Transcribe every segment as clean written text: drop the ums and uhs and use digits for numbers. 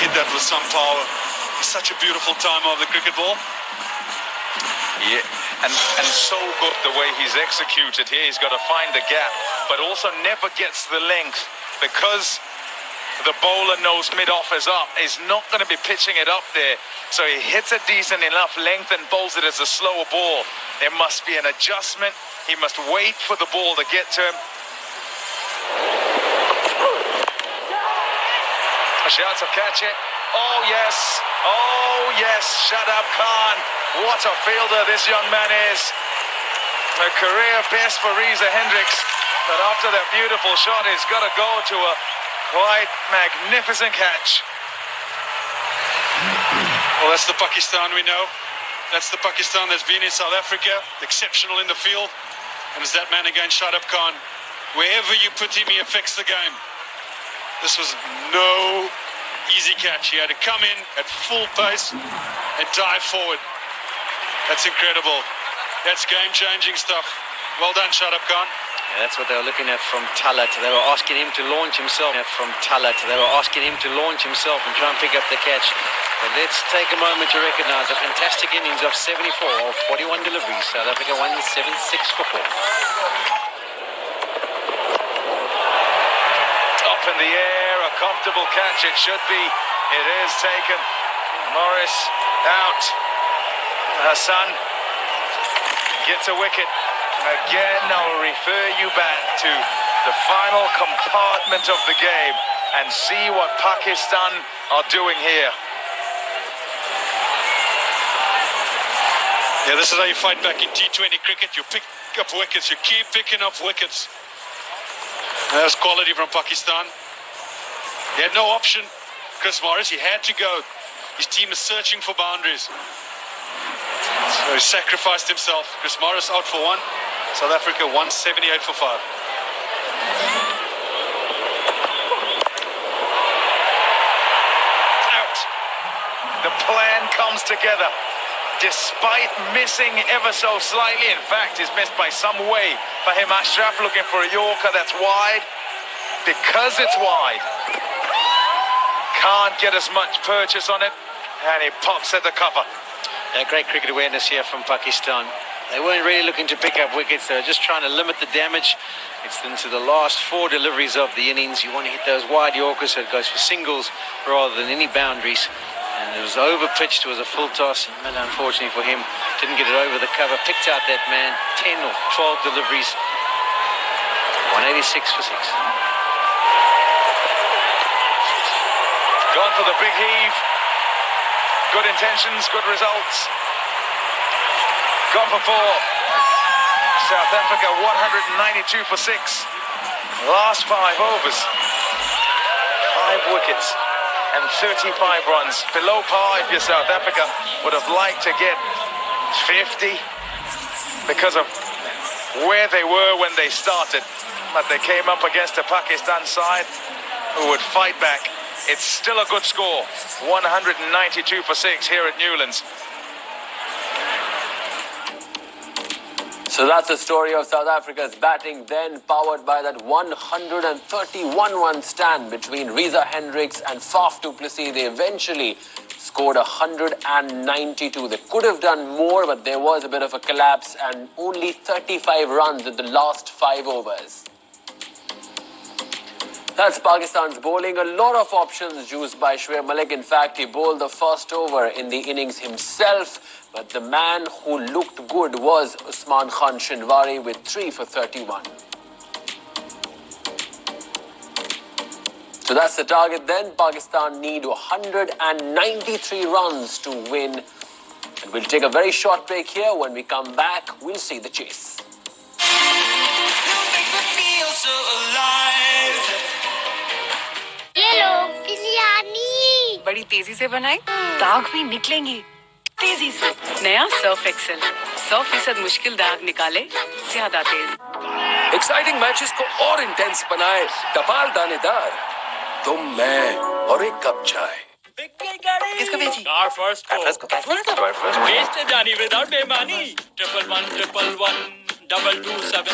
hit that with some power. It's such a beautiful time of the cricket ball. Yeah, and so good the way he's executed here. He's got to find the gap, but also never gets the length because the bowler knows mid-off is up. He's not going to be pitching it up there. So he hits a decent enough length and bowls it as a slower ball. There must be an adjustment. He must wait for the ball to get to him. A shot to catch it. Oh yes, Shadab Khan. What a fielder this young man is. A career best for Reza Hendricks. But after that beautiful shot, he's got to go to a quite magnificent catch. Well, that's the Pakistan we know. That's the Pakistan that's been in South Africa, exceptional in the field. And it's that man again, Shadab Khan. Wherever you put him, he affects the game. This was no easy catch. He had to come in at full pace and dive forward. That's incredible. That's game-changing stuff. Well done, Shadab Khan. Yeah, that's what they were looking at from Talat. They were asking him to launch himself and try and pick up the catch. But let's take a moment to recognise a fantastic innings of 74 of 41 deliveries. South Africa won 7-6 for 4. Up in the air, a comfortable catch it should be. It is taken. Morris out. Hassan gets a wicket. Again, I'll refer you back to the final compartment of the game and see what Pakistan are doing here. Yeah, this is how you fight back in T20 cricket. You pick up wickets. You keep picking up wickets. That's quality from Pakistan. He had no option. Chris Morris, he had to go. His team is searching for boundaries. So he sacrificed himself. Chris Morris out for 1. South Africa 178 for 5. Out. The plan comes together. Despite missing ever so slightly, in fact, he's missed by some way. Fahim Ashraf looking for a Yorker that's wide. Because it's wide, can't get as much purchase on it, and he pops at the cover. Great cricket awareness here from Pakistan. They weren't really looking to pick up wickets. They were just trying to limit the damage. It's into the last 4 deliveries of the innings. You want to hit those wide Yorkers so it goes for singles rather than any boundaries. And it was over-pitched. It was a full toss. And unfortunately for him, didn't get it over the cover. Picked out that man. 10 or 12 deliveries. 186 for 6. Gone for the big heave. Good intentions, good results. Gone for 4. South Africa 192 for 6. Last 5 overs. 5 wickets and 35 runs. Below par if you're South Africa. Would have liked to get 50 because of where they were when they started. But they came up against a Pakistan side who would fight back. It's still a good score. 192 for 6 here at Newlands. So that's the story of South Africa's batting, then powered by that 131-run stand between Reza Hendricks and Faf du Plessis. They eventually scored 192. They could have done more, but there was a bit of a collapse and only 35 runs in the last 5 overs. That's Pakistan's bowling. A lot of options used by Shoaib Malik. In fact, he bowled the first over in the innings himself. But the man who looked good was Usman Khan Shinwari with 3 for 31. So that's the target then. Pakistan need 193 runs to win. And we'll take a very short break here. When we come back, we'll see the chase. बड़ी तेजी से बनाई, दाग भी निकलेंगी तेजी से। नया सर्फ एक्सेल 100% मुश्किल दाग निकाले ज्यादा तेज। एक्साइटिंग मैचेस को और इंटेंस बनाए टपाल दानेदार, तुम मैं और एक कप चाय। किसको भेजी? कार फर्स्ट को। वेस्ट जानी विदाउट बेमानी। 111112227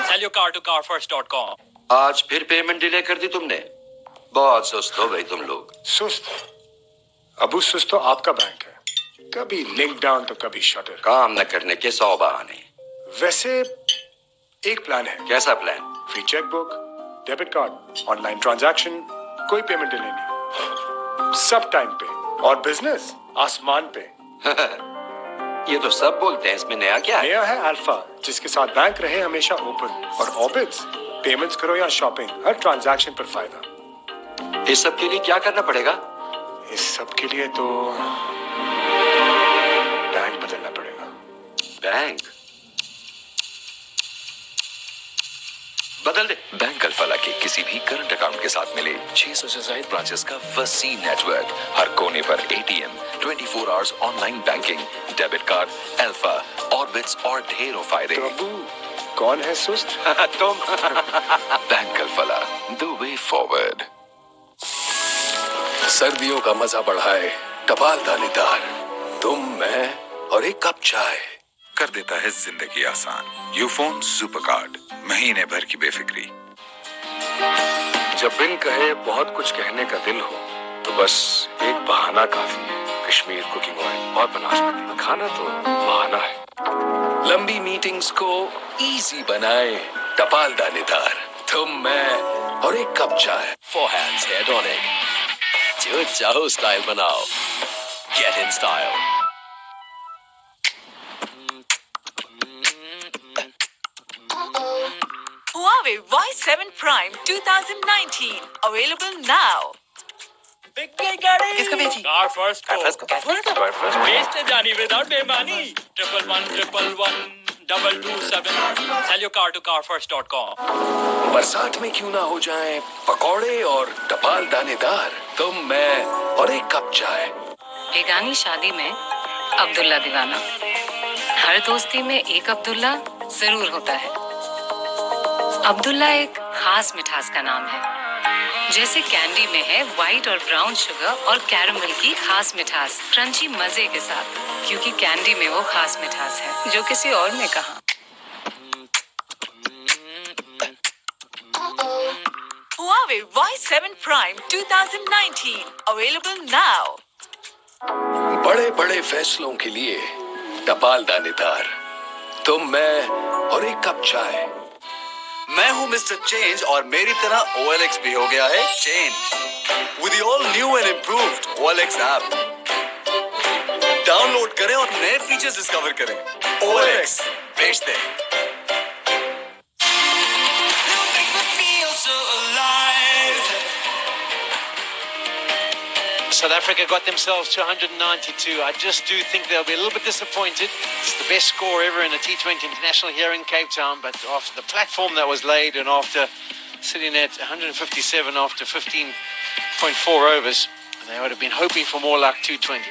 Sell your car to carfirst.com। आज फिर पेमेंट डिले कर दी तुमने। बहुत सुस्त हो भाई तुम लोग। सुस्त? अबू सुस्त तो आपका बैंक है, कभी लिंक डाउन तो कभी शटर। काम न करने के 100 बहाने। वैसे एक प्लान है। कैसा plan? Free chequebook, debit card, online transaction, कोई पेमेंट डिले नहीं, सब टाइम पे, और बिजनेस आसमान पे। ये तो सब बोलते हैं, इसमें नया क्या है? नया है अल्फा, जिसके साथ बैंक रहे हमेशा ओपन, और ऑर्बिट्स, पेमेंट्स करो या शॉपिंग, हर ट्रांजैक्शन पर फायदा। इस सब के लिए क्या करना पड़ेगा? इस सब के लिए तो बैंक बदलना पड़ेगा। बैंक बदल दे। बैंक अल्फाला के किसी भी करंट अकाउंट के साथ मिले 600 से ज्यादा ब्रांचेस का वसी नेटवर्क, हर कोने पर ATM, 24 hours online banking, debit card, Alfa, orbits और ढेरों फायदे। तो अबू कौन है सुस्त? तुम। Bank Alfalah, the way forward. सर्दियों का मजा बढ़ाए टपाल दानेदार, तुम, मैं और एक कप चाय। कर देता है जिंदगी आसान। यूफोन सुपर कार्ड, महीने भर की बेफिक्री। जब बिन कहे बहुत कुछ कहने का दिल हो, तो बस एक बहाना काफी है। कश्मीर कुकिंग ऑयल और बनास्पति, खाना तो बहाना है। लंबी मीटिंग्स को इजी बनाए टपाल दानेदार, तुम, मैं और एक कप चाय। For hands hair tonic. जो चाहो स्टाइल बनाओ. Get in style. Huawei Y7 Prime 2019 available now. किसको भेजी? कार फर्स्ट को. वेस्ट जानी विदाउट बेमानी. 11111112227. Sell your car to carfirst.com. बरसात में क्यों ना हो जाए पकौड़े और टपाल दानेदार, तुम, मैं और एक कप चाय। बेगानी शादी में अब्दुल्ला दीवाना, हर दोस्ती में एक अब्दुल्ला जरूर होता है। अब्दुल्ला एक खास मिठास का नाम है, जैसे कैंडी में है व्हाइट और ब्राउन शुगर और कैरमल की खास मिठास, क्रंची मजे के साथ, क्योंकि कैंडी में वो खास मिठास है जो किसी और ने कहा। Huawei Y7 Prime 2019 available now. बड़े बड़े फैसलों के लिए टपाल दानेदार, तुम, मैं और एक कप चाय। मैं हूँ मिस्टर चेंज और मेरी तरह OLX भी हो गया है change with the all new and improved OLX app. Download करें और नए फीचर्स डिस्कवर करें। OLX बेच दें। South Africa got themselves to 192. I just do think they'll be a little bit disappointed. It's the best score ever in a T20 international here in Cape Town, but after the platform that was laid and after sitting at 157 after 15.4 overs, they would have been hoping for more like 220.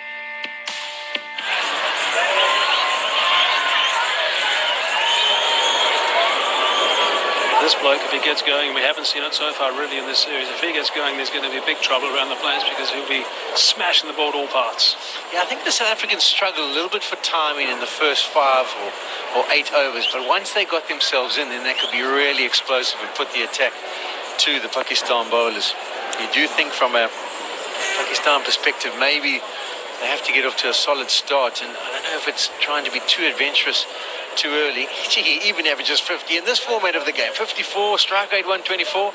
This bloke, if he gets going, we haven't seen it so far really in this series, if he gets going, there's going to be big trouble around the place because he'll be smashing the ball to all parts. Yeah, I think the South Africans struggled a little bit for timing in the first 5 or 8 overs, but once they got themselves in, then they could be really explosive and put the attack to the Pakistan bowlers. You do think from a Pakistan perspective, maybe they have to get off to a solid start, and I don't know if it's trying to be too adventurous too early. He even averages 50 in this format of the game. 54, strike rate 124.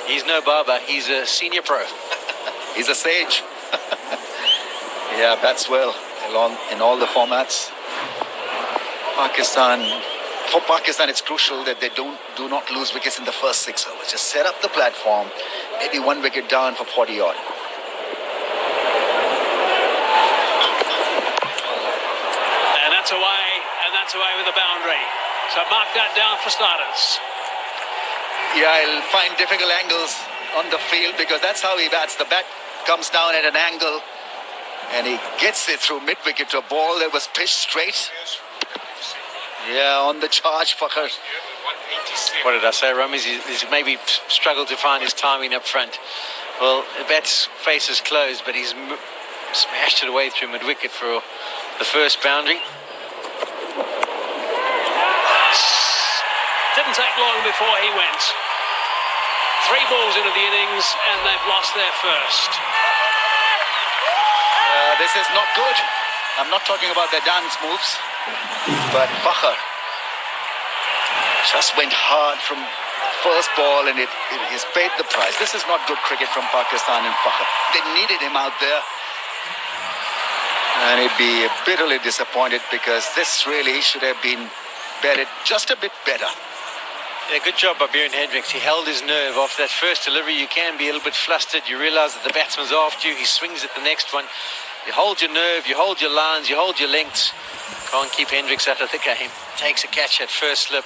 He's no Baba, he's a senior pro. He's a sage. Yeah, bats well in all the formats. For Pakistan, it's crucial that they do not lose wickets in the first 6 overs. Just set up the platform, maybe 1 wicket down for 40 odd. And that's away with the boundary. So mark that down for starters. Yeah, he'll find difficult angles on the field because that's how he bats. The bat comes down at an angle and he gets it through mid-wicket to a ball that was pitched straight. Yeah, on the charge, Fakhar. What did I say, Ramis? He's maybe struggled to find his timing up front. Well, the bat's face is closed, but he's smashed it away through mid-wicket for the first boundary. Didn't take long before he went. 3 balls into the innings and they've lost their first. This is not good. I'm not talking about their dance moves, but Fakhar just went hard from first ball, and it has paid the price. This is not good cricket from Pakistan and Fakhar. They needed him out there, and he'd be bitterly disappointed because this really should have been batted just a bit better. Yeah, good job by Bjorn Hendricks. He held his nerve after that first delivery. You can be a little bit flustered. You realise that the batsman's after you. He swings at the next one. You hold your nerve, you hold your lines, you hold your lengths. Can't keep Hendricks out of the game. Takes a catch at first slip,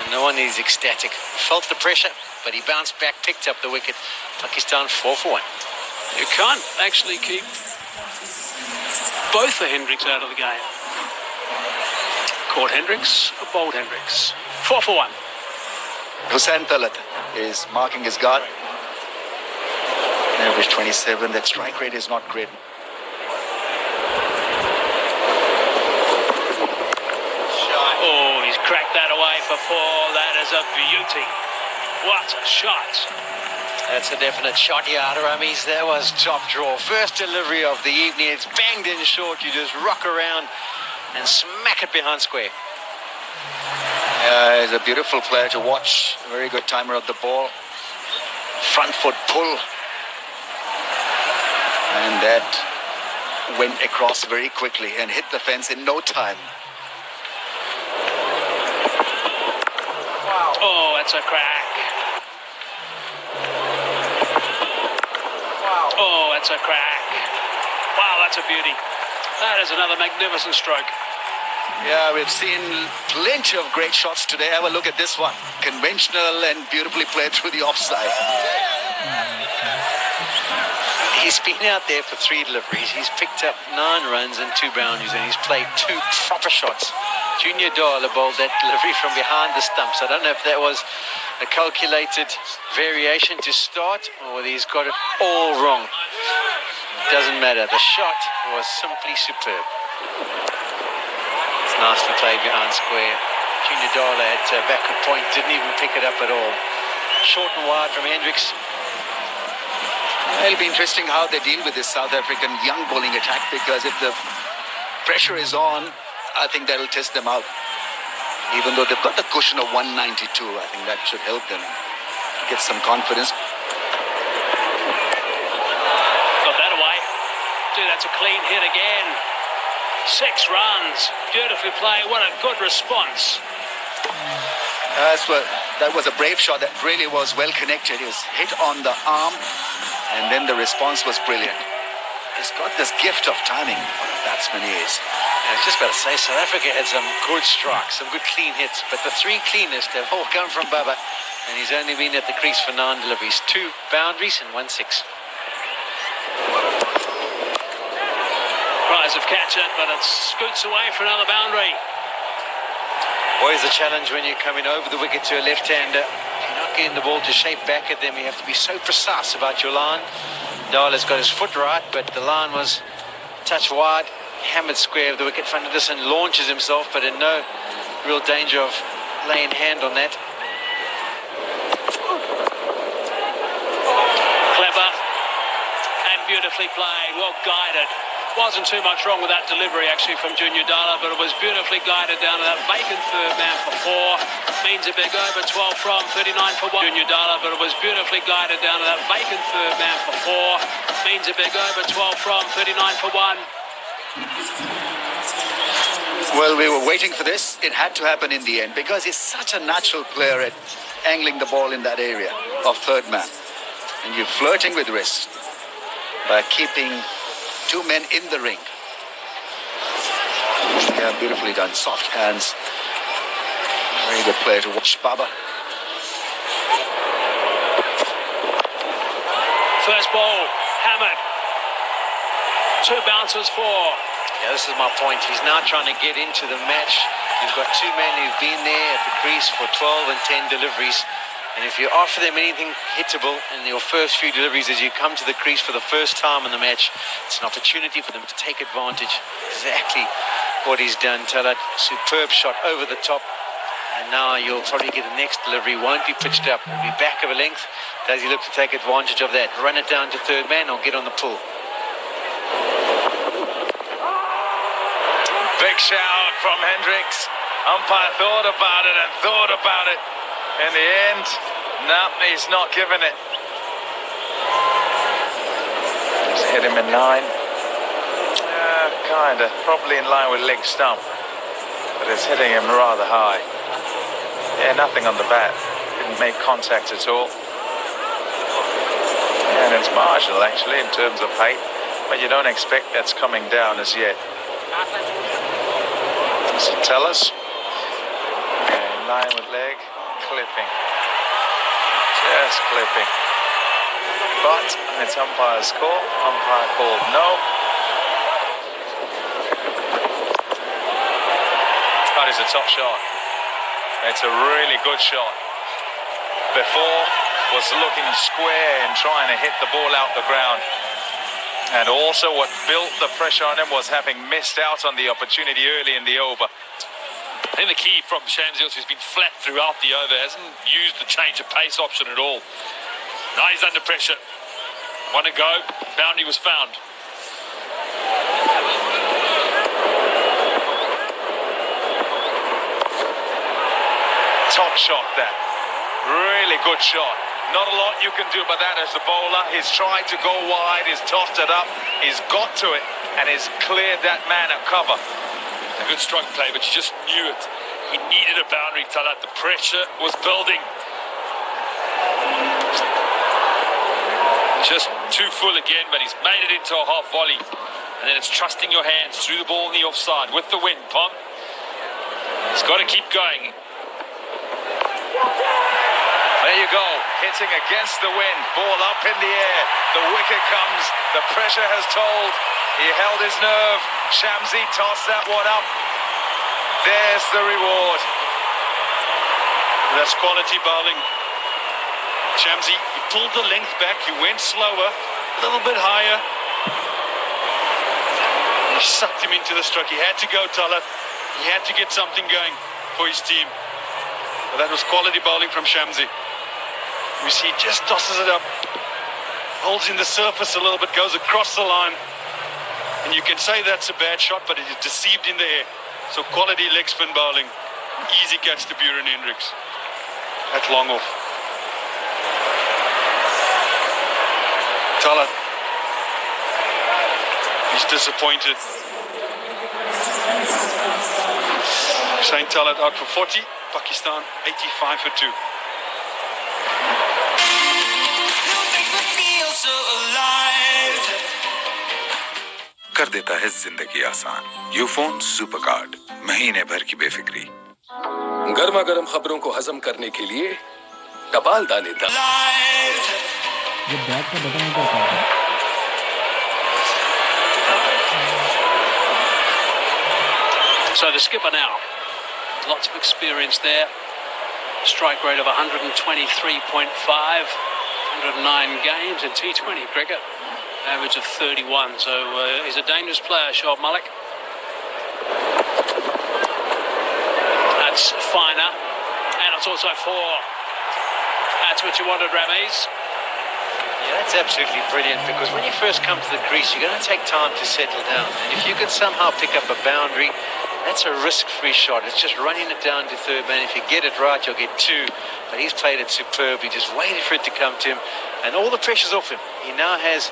and no one is ecstatic. Felt the pressure, but he bounced back, picked up the wicket. Pakistan 4 for 1. You can't actually keep both the Hendricks out of the game. Caught Hendricks, bowled Hendricks. 4 for 1. Hussain Talat is marking his guard. Average 27. That strike rate is not great. Oh, he's cracked that away for 4. That is a beauty. What a shot. That's a definite shot here, Aramis. That was top draw. First delivery of the evening. It's banged in short. You just rock around and smack it behind square. He's a beautiful player to watch. A very good timer of the ball. Front foot pull. And that went across very quickly and hit the fence in no time. Wow. Oh, that's a crack. Wow. Oh, that's a crack. Wow, that's a beauty. That is another magnificent stroke. Yeah, we've seen plenty of great shots today. Have a look at this one. Conventional and beautifully played through the offside. He's been out there for 3 deliveries. He's picked up 9 runs and 2 boundaries, and he's played 2 proper shots. Junior Dala bowled that delivery from behind the stumps. I don't know if that was a calculated variation to start or whether he's got it all wrong. It doesn't matter. The shot was simply superb. It's nicely played behind square. Junior Dala at backward point didn't even pick it up at all. Short and wide from Hendricks. It'll be interesting how they deal with this South African young bowling attack, because if the pressure is on, I think that'll test them out. Even though they've got the cushion of 192, I think that should help them get some confidence. Got that away. Dude, that's a clean hit again. 6 runs. Beautifully played. What a good response. That was a brave shot that really was well connected. It was hit on the arm, and then the response was brilliant. He's got this gift of timing. What a batsman he is. I was just about to say, South Africa had some good strikes, some good clean hits, but the 3 cleanest have all come from Baba, and he's only been at the crease for 9 deliveries, 2 boundaries and 1 6. Tries to catch it, but it scoots away for another boundary. Always a challenge when you're coming over the wicket to a left-hander. If you're not getting the ball to shape back at them, you have to be so precise about your line. Dala's got his foot right, but the line was a touch wide. Hammered square of the wicket. Van der Dussen launches himself, but in no real danger of laying hand on that. Clever and beautifully played, well guided. Wasn't too much wrong with that delivery actually from Junior Dala, but it was beautifully guided down to that vacant third man for 4. Means a big over, 12 from, 39 for 1. Junior Dala, but it was beautifully guided down to that vacant third man for 4. Means a big over, 12 from, 39 for 1. Well, we were waiting for this. It had to happen in the end, because he's such a natural player at angling the ball in that area of third man. And you're flirting with risk by keeping 2 men in the ring. Yeah, beautifully done. Soft hands. Very good player to watch, Baba. First ball, hammered. 2 bounces, 4. Yeah, this is my point. He's now trying to get into the match. You've got 2 men who've been there at the crease for 12 and 10 deliveries. And if you offer them anything hittable in your first few deliveries as you come to the crease for the first time in the match, it's an opportunity for them to take advantage. Exactly what he's done. Talat, superb shot over the top. And now you'll probably get the next delivery. Won't be pitched up. It'll be back of a length. Does he look to take advantage of that? Run it down to third man or get on the pull? Big shout from Hendricks. Umpire thought about it and thought about it. In the end, no, he's not giving it. Just hit him in line. Kinda, probably in line with leg stump. But it's hitting him rather high. Yeah, nothing on the bat. Didn't make contact at all. And it's marginal actually in terms of height. But you don't expect that's coming down as yet. Does it tell us? Yeah, in line with leg, clipping. Just clipping. But it's umpire's call. Umpire called no. That is a top shot. It's a really good shot. Before was looking square and trying to hit the ball out the ground. And also what built the pressure on him was having missed out on the opportunity early in the over. I think the key from Shamsi is he's been flat throughout the over, hasn't used the change of pace option at all. Now he's under pressure. One to go, boundary was found. Top shot that. Really good shot. Not a lot you can do about that as a bowler. He's tried to go wide, he's tossed it up, he's got to it, and he's cleared that man at cover. A good stroke play, but you just knew it. He needed a boundary, Talat. The pressure was building. Just too full again, but he's made it into a half volley. And then it's trusting your hands through the ball in the offside with the wind, Pom. He's got to keep going. There you go, hitting against the wind, ball up in the air, the wicket comes, the pressure has told, he held his nerve, Shamsi tossed that one up, there's the reward. That's quality bowling. Shamsi, he pulled the length back, he went slower, a little bit higher. He sucked him into the stroke, he had to go, Talat. He had to get something going for his team. But that was quality bowling from Shamsi. You see, he just tosses it up, holds in the surface a little bit, goes across the line. And you can say that's a bad shot, but it is deceived in the air. So quality leg spin bowling. Easy catch to Buren Hendricks. At long off. Talat. He's disappointed. Hussain Talat out for 40. Pakistan 85 for 2. कर देता है जिंदगी आसान। Ufone super card, महीने भर की बेफिक्री। गर्मा गर्म खबरों को हजम करने के लिए कपाल दाने दा। ये बैक का बटन ऊपर कर दो। So the skipper now, lots of experience there. Strike rate of 123.5, 109 games in T20 cricket. Average of 31, so he's a dangerous player, Shoaib Malik. That's finer, and it's also 4. That's what you wanted, Ramiz. Yeah, that's absolutely brilliant, because when you first come to the crease, you're going to take time to settle down. And if you can somehow pick up a boundary, that's a risk-free shot. It's just running it down to third man. If you get it right, you'll get 2. But he's played it superbly, just waited for it to come to him. And all the pressure's off him. He now has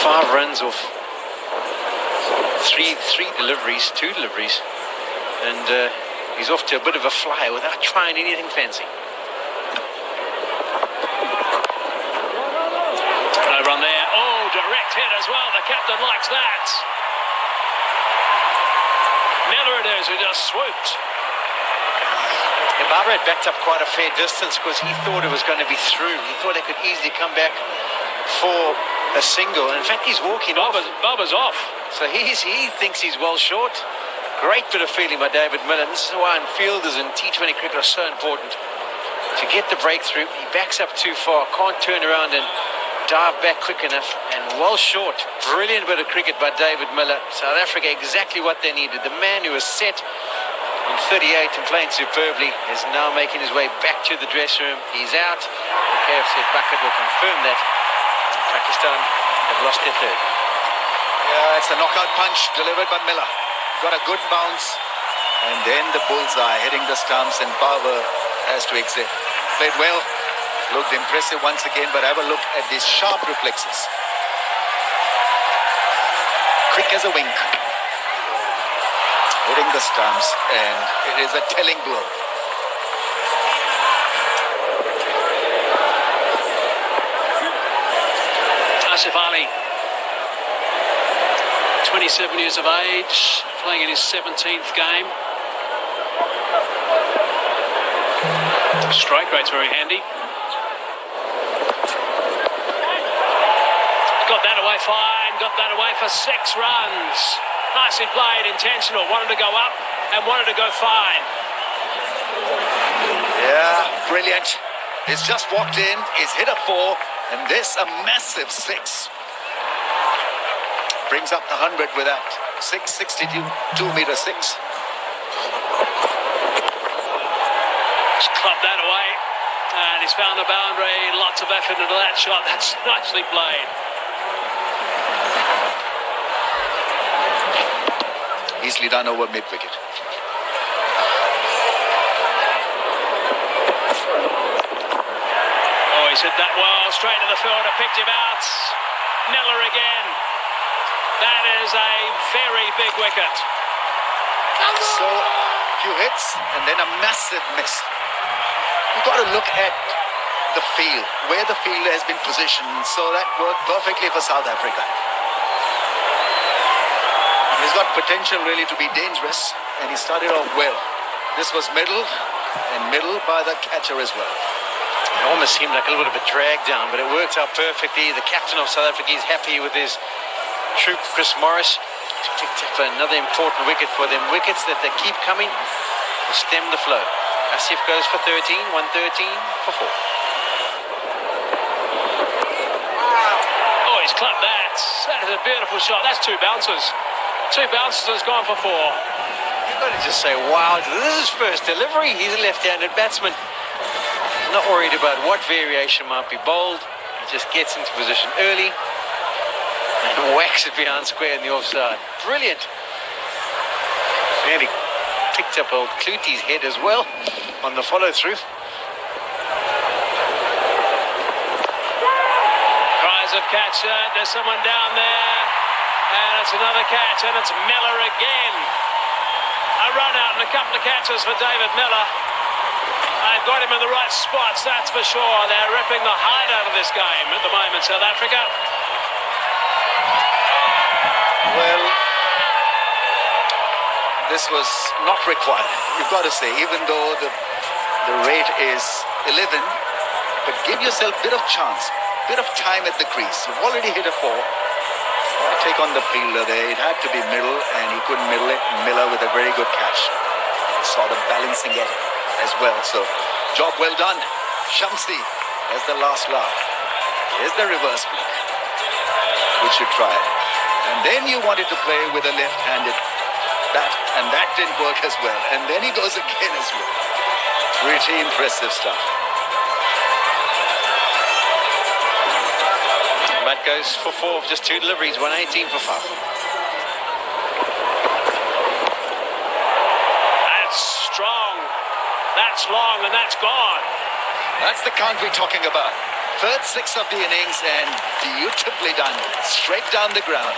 5 runs off 2 deliveries. And he's off to a bit of a flyer without trying anything fancy. No run there. Oh, direct hit as well. The captain likes that. Miller it is who just swooped. Yeah, Barbara had backed up quite a fair distance because he thought it was going to be through. He thought they could easily come back for a single. In fact, he's walking off. Barbara's off. So he thinks he's well short. Great bit of feeling by David Miller. This is why fielders in T20 cricket are so important. To get the breakthrough, he backs up too far, can't turn around and dive back quick enough, and well short. Brilliant bit of cricket by David Miller. South Africa exactly what they needed. The man who was set on 38 and playing superbly is now making his way back to the dressing room. He's out. The KFC bucket will confirm that. Pakistan have lost their third. Yeah, it's a knockout punch delivered by Miller. Got a good bounce. And then the bullseye hitting the stumps, and Power has to exit. Played well. Looked impressive once again, but have a look at these sharp reflexes. Quick as a wink. Hitting the stumps, and it is a telling blow. Asif Ali, 27 years of age, playing in his 17th game. Strike rate's very handy. Got that away fine, got that away for 6 runs. Nicely played, intentional, wanted to go up and wanted to go fine. Yeah, brilliant. He's just walked in, he's hit a 4, and this a massive 6. Brings up the 100 with that 662 meter 6. Just clubbed that away, and he's found the boundary. Lots of effort into that shot. That's nicely played. Easily done over mid-wicket. Oh, he's hit that well, straight to the fielder, picked him out. Miller again. That is a very big wicket. So, few hits and then a massive miss. You've got to look at the field, where the fielder has been positioned, so that worked perfectly for South Africa. He's got potential really to be dangerous, and he started off well. This was middle, and middle by the catcher as well. It almost seemed like a little bit of a drag down, but it worked out perfectly. The captain of South Africa is happy with his troop, Chris Morris. Picked up another important wicket for them. Wickets that they keep coming will stem the flow. Asif goes for 13, 113 for 4. Oh, he's clapped that. That is a beautiful shot. That's 2 bounces. 2 bounces has gone for 4. You've got to just say, wow, this is his first delivery. He's a left-handed batsman. Not worried about what variation might be bowled. He just gets into position early and whacks it behind square in the offside. Brilliant. Nearly picked up old Clutie's head as well on the follow-through. Cries of catch. There's someone down there. And it's another catch, and it's Miller again. A run out and a couple of catches for David Miller. They've got him in the right spots, that's for sure. They're ripping the hide out of this game at the moment, South Africa. Well, this was not required. You've got to say, even though the rate is 11, but give yourself a bit of chance, bit of time at the crease. You've already hit a 4. Take on the fielder there. It had to be middle, and he couldn't middle it. Miller with a very good catch. Sort of balancing it as well. So, job well done. Shamsi as the last laugh. Here's the reverse flick, which you tried. And then you wanted to play with a left-handed bat, and that didn't work as well. And then he goes again as well. Pretty impressive stuff. Matt goes for 4, just 2 deliveries, 118 for 5. That's strong, that's long, and that's gone. That's the count we're talking about. Third 6 of the innings, and beautifully done. Straight down the ground.